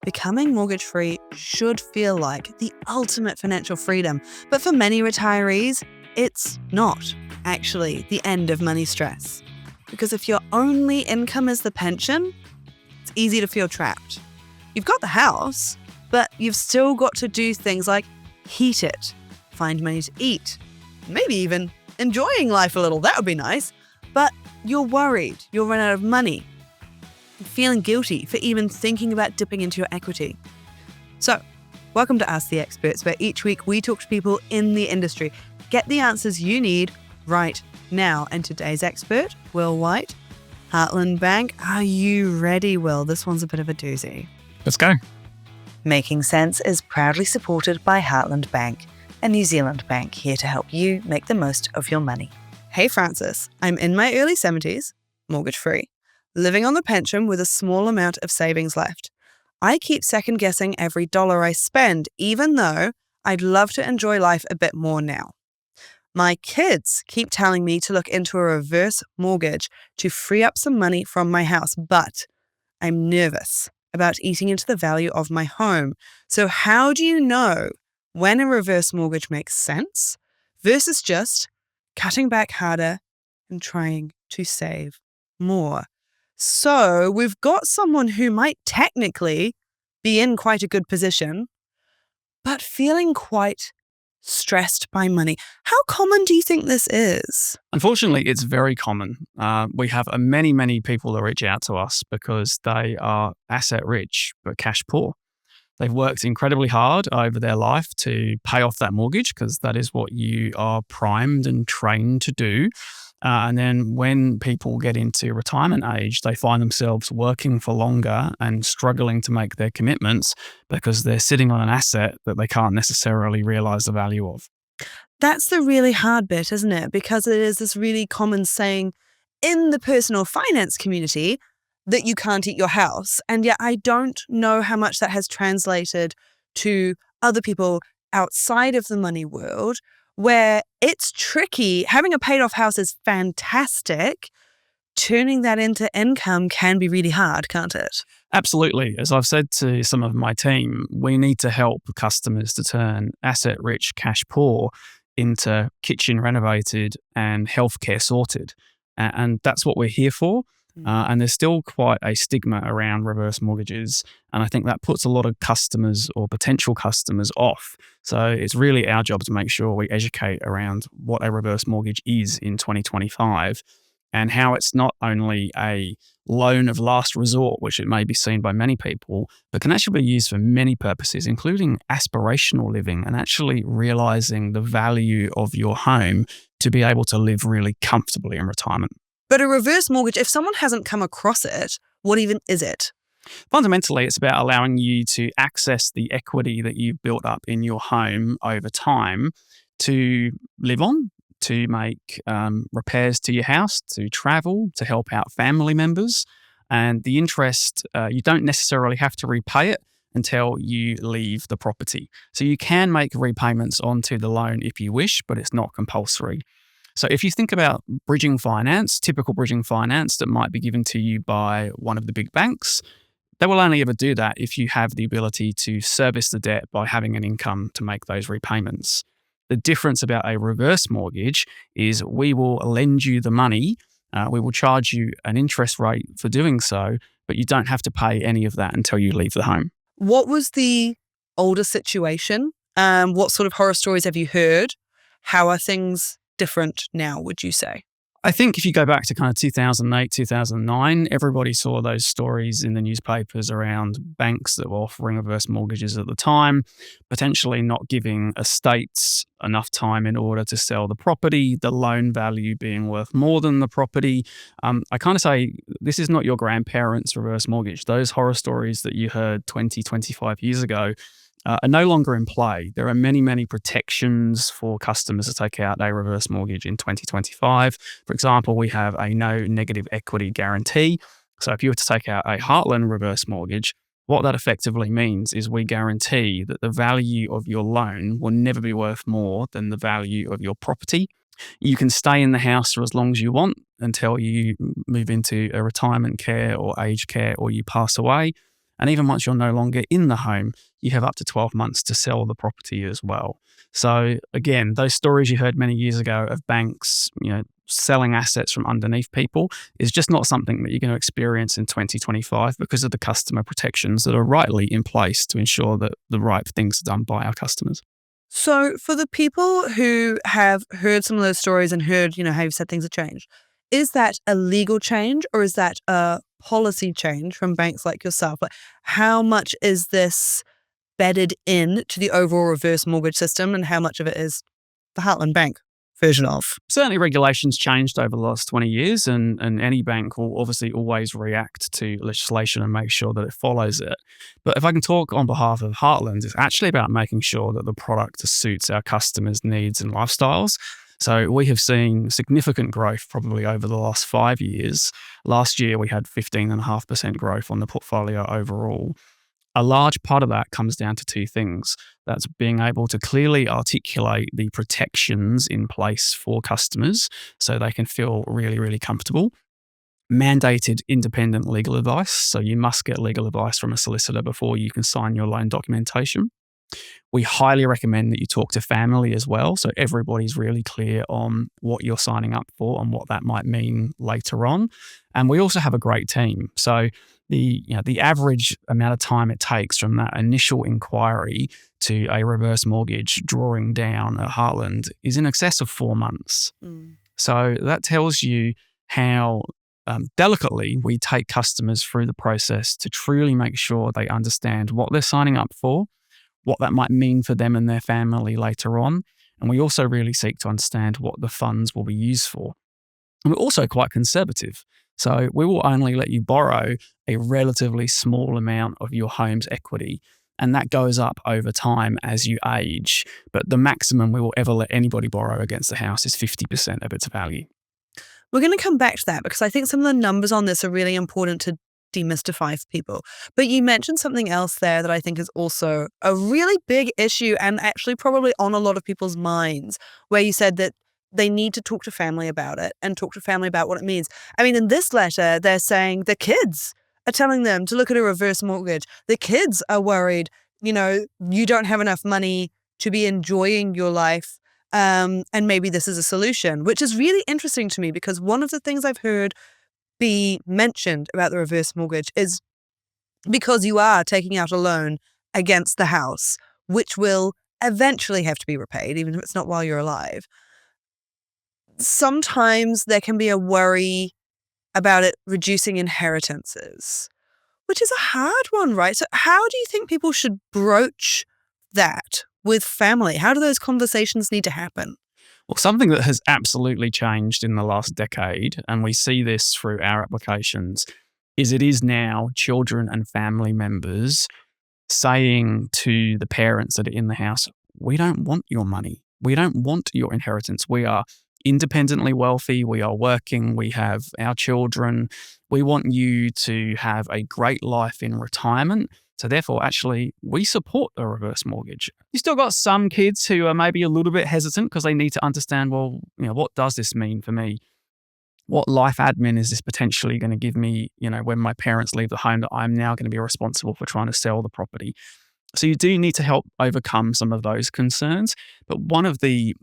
Becoming mortgage-free should feel like the ultimate financial freedom, but for many retirees, it's not actually the end of money stress. Because if your only income is the pension, it's easy to feel trapped. You've got the house, but you've still got to do things like heat it, find money to eat, maybe even enjoying life a little. That would be nice. But you're worried you'll run out of money, feeling guilty for even thinking about dipping into your equity. So, welcome to Ask the Experts, where each week we talk to people in the industry. Get the answers you need right now. And today's expert, Will White, Heartland Bank. Are you ready, Will? This one's a bit of a doozy. Let's go. Making Sense is proudly supported by Heartland Bank, a New Zealand bank here to help you make the most of your money. Hey, Francis. I'm in my early 70s, mortgage-free, living on the pension with a small amount of savings left. I keep second-guessing every dollar I spend, even though I'd love to enjoy life a bit more now. My kids keep telling me to look into a reverse mortgage to free up some money from my house, but I'm nervous about eating into the value of my home. So how do you know when a reverse mortgage makes sense versus just cutting back harder and trying to save more? So we've got someone who might technically be in quite a good position, but feeling quite stressed by money. How common do you think this is? Unfortunately, it's very common. We have many people that reach out to us because they are asset rich but cash poor. They've worked incredibly hard over their life to pay off that mortgage because that is what you are primed and trained to do. And then when people get into retirement age, they find themselves working for longer and struggling to make their commitments because they're sitting on an asset that they can't necessarily realize the value of. That's the really hard bit, isn't it? Because it is this really common saying in the personal finance community that you can't eat your house. And yet I don't know how much that has translated to other people outside of the money world, where it's tricky. Having a paid off house is fantastic. Turning that into income can be really hard, can't it? Absolutely. As I've said to some of my team, we need to help customers to turn asset rich, cash poor into kitchen renovated and healthcare sorted. And that's what we're here for. And there's still quite a stigma around reverse mortgages. And I think that puts a lot of customers or potential customers off. So it's really our job to make sure we educate around what a reverse mortgage is in 2025 and how it's not only a loan of last resort, which it may be seen by many people, but can actually be used for many purposes, including aspirational living and actually realizing the value of your home to be able to live really comfortably in retirement. But a reverse mortgage, if someone hasn't come across it, what even is it? Fundamentally, it's about allowing you to access the equity that you've built up in your home over time to live on, to make repairs to your house, to travel, to help out family members. And the interest, you don't necessarily have to repay it until you leave the property. So you can make repayments onto the loan if you wish, but it's not compulsory. So if you think about bridging finance, typical bridging finance that might be given to you by one of the big banks, they will only ever do that if you have the ability to service the debt by having an income to make those repayments. The difference about a reverse mortgage is we will lend you the money, we will charge you an interest rate for doing so, but you don't have to pay any of that until you leave the home. What was the older situation? What sort of horror stories have you heard? How are things different now, would you say? I think if you go back to kind of 2008, 2009, everybody saw those stories in the newspapers around banks that were offering reverse mortgages at the time, potentially not giving estates enough time in order to sell the property, the loan value being worth more than the property. I kind of say this is not your grandparents' reverse mortgage. Those horror stories that you heard 20, 25 years ago are no longer in play. There are many protections for customers to take out a reverse mortgage in 2025. For example, we have a no negative equity guarantee. So if you were to take out a Heartland reverse mortgage, what that effectively means is we guarantee that the value of your loan will never be worth more than the value of your property. You can stay in the house for as long as you want until you move into a retirement care or aged care or you pass away. And even once you're no longer in the home, you have up to 12 months to sell the property as well. So again, those stories you heard many years ago of banks, selling assets from underneath people is just not something that you're going to experience in 2025 because of the customer protections that are rightly in place to ensure that the right things are done by our customers. So for the people who have heard some of those stories and heard, how you've said things have changed, is that a legal change or is that a policy change from banks like yourself? Like, how much is this bedded in to the overall reverse mortgage system and how much of it is the Heartland Bank version of? Certainly regulations changed over the last 20 years and any bank will obviously always react to legislation and make sure that it follows it. But if I can talk on behalf of Heartland, it's actually about making sure that the product suits our customers' needs and lifestyles. So we have seen significant growth probably over the last 5 years. Last year, we had 15.5% growth on the portfolio overall. A large part of that comes down to two things. That's being able to clearly articulate the protections in place for customers so they can feel really, really comfortable. Mandated independent legal advice. So you must get legal advice from a solicitor before you can sign your loan documentation. We highly recommend that you talk to family as well, so everybody's really clear on what you're signing up for and what that might mean later on. And we also have a great team. So the average amount of time it takes from that initial inquiry to a reverse mortgage drawing down at Heartland is in excess of 4 months. So that tells you how delicately we take customers through the process to truly make sure they understand what they're signing up for, what that might mean for them and their family later on. And we also really seek to understand what the funds will be used for. And we're also quite conservative. So we will only let you borrow a relatively small amount of your home's equity. And that goes up over time as you age. But the maximum we will ever let anybody borrow against the house is 50% of its value. We're going to come back to that because I think some of the numbers on this are really important to demystify for people. But you mentioned something else there that I think is also a really big issue and actually probably on a lot of people's minds, where you said that they need to talk to family about it and talk to family about what it means. I mean, in this letter, they're saying the kids are telling them to look at a reverse mortgage. The kids are worried, you don't have enough money to be enjoying your life. And maybe this is a solution, which is really interesting to me because one of the things I've heard be mentioned about the reverse mortgage is because you are taking out a loan against the house, which will eventually have to be repaid, even if it's not while you're alive. Sometimes there can be a worry about it reducing inheritances, which is a hard one, right? So how do you think people should broach that with family? How do those conversations need to happen? Well, something that has absolutely changed in the last decade, and we see this through our applications, is it is now children and family members saying to the parents that are in the house, we don't want your money. We don't want your inheritance. We are independently wealthy. We are working. We have our children. We want you to have a great life in retirement. So therefore, actually, we support a reverse mortgage. You still got some kids who are maybe a little bit hesitant because they need to understand, well, what does this mean for me? What life admin is this potentially going to give me, when my parents leave the home, that I'm now going to be responsible for trying to sell the property? So you do need to help overcome some of those concerns. But one of the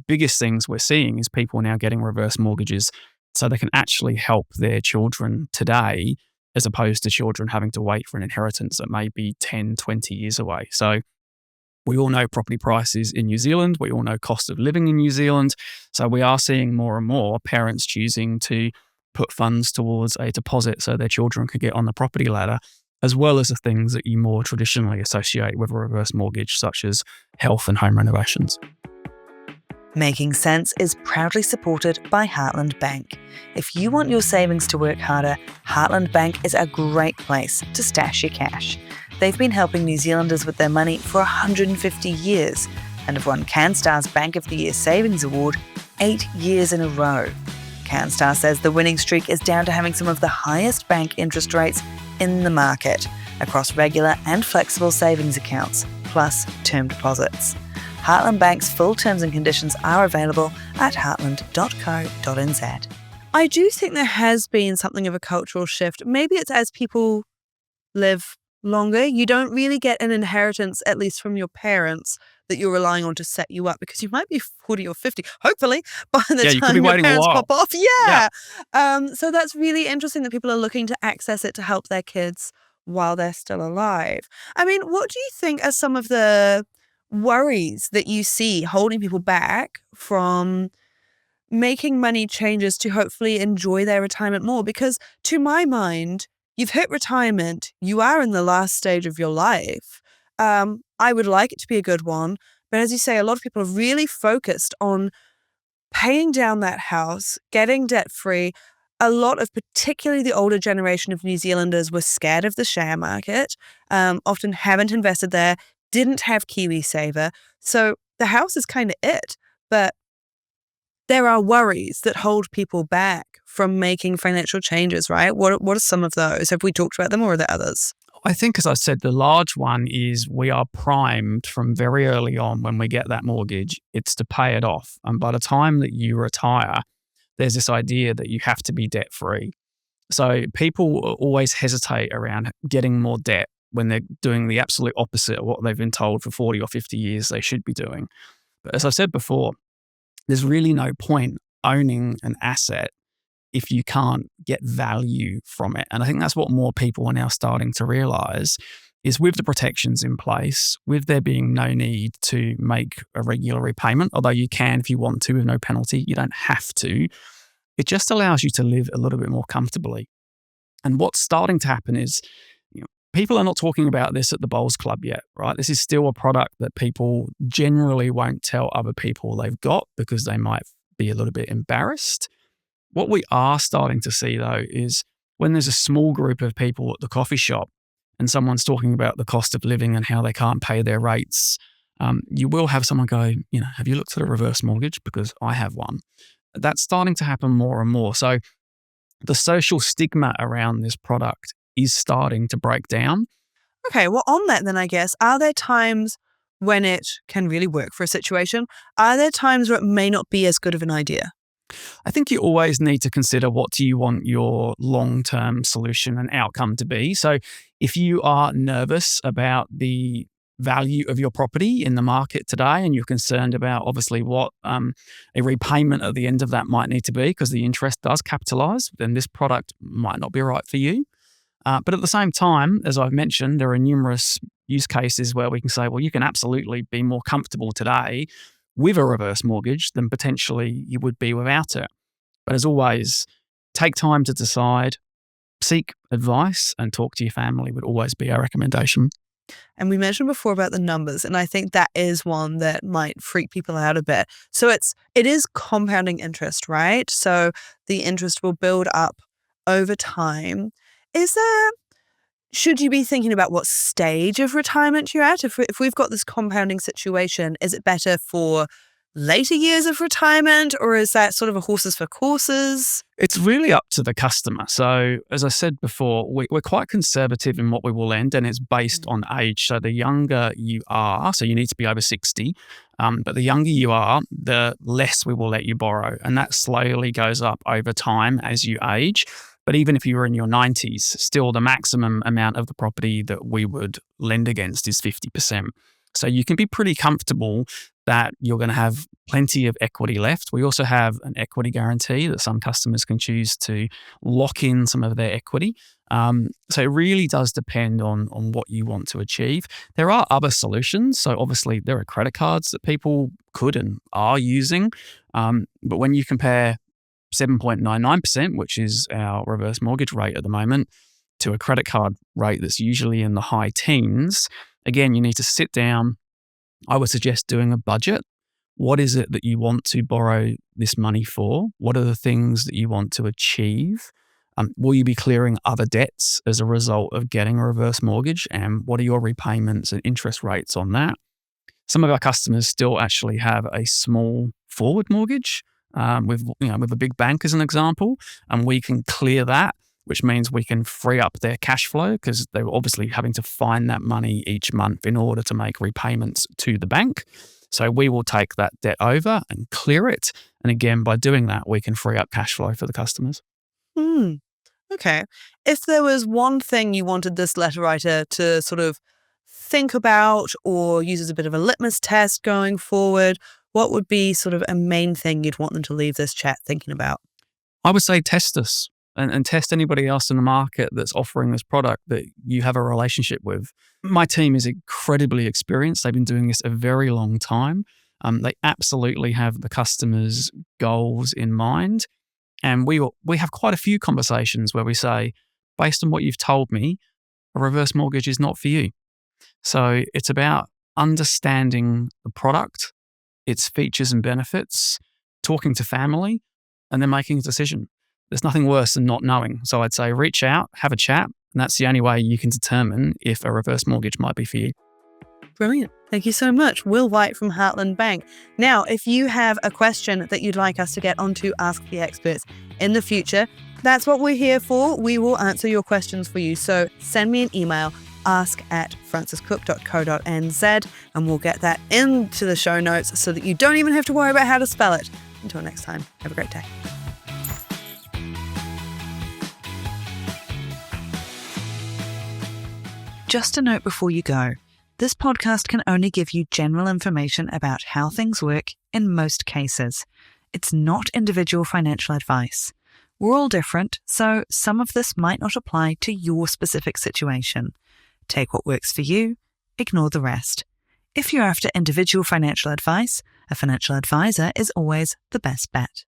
biggest things we're seeing is people now getting reverse mortgages so they can actually help their children today, as opposed to children having to wait for an inheritance that may be 10, 20 years away. So we all know property prices in New Zealand. We all know cost of living in New Zealand. So we are seeing more and more parents choosing to put funds towards a deposit so their children could get on the property ladder, as well as the things that you more traditionally associate with a reverse mortgage, such as health and home renovations. Making Sense is proudly supported by Heartland Bank. If you want your savings to work harder, Heartland Bank is a great place to stash your cash. They've been helping New Zealanders with their money for 150 years and have won CanStar's Bank of the Year Savings Award 8 years in a row. CanStar says the winning streak is down to having some of the highest bank interest rates in the market across regular and flexible savings accounts, plus term deposits. Heartland Bank's full terms and conditions are available at heartland.co.nz. I do think there has been something of a cultural shift. Maybe it's as people live longer. You don't really get an inheritance, at least from your parents, that you're relying on to set you up, because you might be 40 or 50, hopefully, by the You could be time your waiting a parents while. pop off. Yeah. So that's really interesting that people are looking to access it to help their kids while they're still alive. I mean, what do you think are some of the worries that you see holding people back from making money changes to hopefully enjoy their retirement more? Because to my mind, you've hit retirement, you are in the last stage of your life. I would like it to be a good one, but as you say, a lot of people are really focused on paying down that house, getting debt free. A lot of, particularly the older generation of New Zealanders, were scared of the share market, often haven't invested there, didn't have KiwiSaver. So the house is kind of it. But there are worries that hold people back from making financial changes, right? What are some of those? Have we talked about them, or are there others? I think, as I said, the large one is we are primed from very early on when we get that mortgage. It's to pay it off. And by the time that you retire, there's this idea that you have to be debt free. So people always hesitate around getting more debt when they're doing the absolute opposite of what they've been told for 40 or 50 years they should be doing. But as I said before, there's really no point owning an asset if you can't get value from it. And I think that's what more people are now starting to realize is, with the protections in place, with there being no need to make a regular repayment, although you can if you want to with no penalty, you don't have to. It just allows you to live a little bit more comfortably. And what's starting to happen is, people are not talking about this at the bowls club yet, right? This is still a product that people generally won't tell other people they've got because they might be a little bit embarrassed. What we are starting to see, though, is when there's a small group of people at the coffee shop and someone's talking about the cost of living and how they can't pay their rates, you will have someone go, have you looked at a reverse mortgage? Because I have one. That's starting to happen more and more. So the social stigma around this product is starting to break down. Okay, well, on that then, I guess, are there times when it can really work for a situation? Are there times where it may not be as good of an idea? I think you always need to consider, what do you want your long-term solution and outcome to be? So if you are nervous about the value of your property in the market today and you're concerned about obviously what a repayment at the end of that might need to be because the interest does capitalize, then this product might not be right for you. But at the same time, as I've mentioned, there are numerous use cases where we can say, well, you can absolutely be more comfortable today with a reverse mortgage than potentially you would be without it. But as always, take time to decide, seek advice, and talk to your family would always be our recommendation. And we mentioned before about the numbers, and I think that is one that might freak people out a bit. So it is compounding interest, right? So the interest will build up over time. Should you be thinking about what stage of retirement you're at? If we've got this compounding situation, is it better for later years of retirement, or is that sort of a horses for courses? It's really up to the customer. So as I said before, we're quite conservative in what we will lend, and it's based on age. So the younger you are, so you need to be over 60, but the younger you are, the less we will let you borrow. And that slowly goes up over time as you age. But even if you were in your 90s, still the maximum amount of the property that we would lend against is 50%. So you can be pretty comfortable that you're going to have plenty of equity left. We also have an equity guarantee that some customers can choose to lock in some of their equity. So it really does depend on what you want to achieve. There are other solutions. So obviously there are credit cards that people could and are using. But when you compare 7.99%, which is our reverse mortgage rate at the moment, to a credit card rate that's usually in the high teens, again, you need to sit down. I would suggest doing a budget. What is it that you want to borrow this money for? What are the things that you want to achieve? Will you be clearing other debts as a result of getting a reverse mortgage? And what are your repayments and interest rates on that? Some of our customers still actually have a small forward mortgage with a big bank as an example, and we can clear that, which means we can free up their cash flow because they were obviously having to find that money each month in order to make repayments to the bank. So we will take that debt over and clear it. And again, by doing that, we can free up cash flow for the customers. Hmm. Okay. If there was one thing you wanted this letter writer to sort of think about or use as a bit of a litmus test going forward, what would be sort of a main thing you'd want them to leave this chat thinking about? I would say test us and test anybody else in the market that's offering this product that you have a relationship with. My team is incredibly experienced. They've been doing this a very long time. They absolutely have the customer's goals in mind. And we have quite a few conversations where we say, based on what you've told me, a reverse mortgage is not for you. So it's about understanding the product, its features and benefits, talking to family, and then making a decision. There's nothing worse than not knowing. So I'd say reach out, have a chat, and that's the only way you can determine if a reverse mortgage might be for you. Brilliant. Thank you so much. Will White from Heartland Bank. Now, if you have a question that you'd like us to get onto Ask the Experts in the future, that's what we're here for. We will answer your questions for you. So send me an email, ask@franciscook.co.nz, and we'll get that into the show notes so that you don't even have to worry about how to spell it. Until next time, have a great day. Just a note before you go. This podcast can only give you general information about how things work in most cases. It's not individual financial advice. We're all different, so some of this might not apply to your specific situation. Take what works for you, ignore the rest. If you're after individual financial advice, a financial advisor is always the best bet.